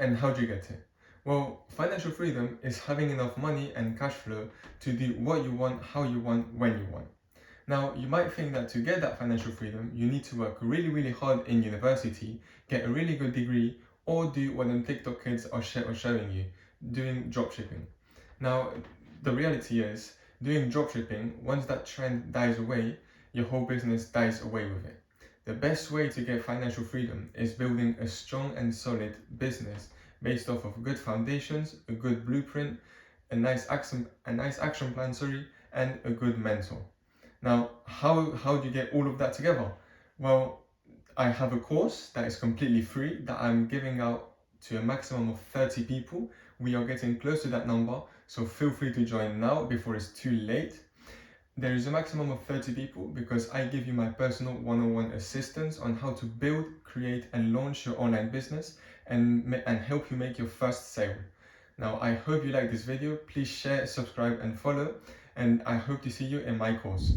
And how do you get it? Well, financial freedom is having enough money and cash flow to do what you want, how you want, when you want. Now, you might think that to get that financial freedom, you need to work really, really hard in university, get a really good degree, or do what them TikTok kids are showing you, doing dropshipping. Now, the reality is, doing dropshipping, once that trend dies away, your whole business dies away with it. The best way to get financial freedom is building a strong and solid business based off of good foundations, a good blueprint, a nice action plan, and a good mentor. Now, how do you get all of that together? Well, I have a course that is completely free that I'm giving out to a maximum of 30 people. We are getting close to that number, so feel free to join now before it's too late. There is a maximum of 30 people because I give you my personal one-on-one assistance on how to build, create, and launch your online business and help you make your first sale. Now, I hope you like this video. Please share, subscribe, and follow, and I hope to see you in my course.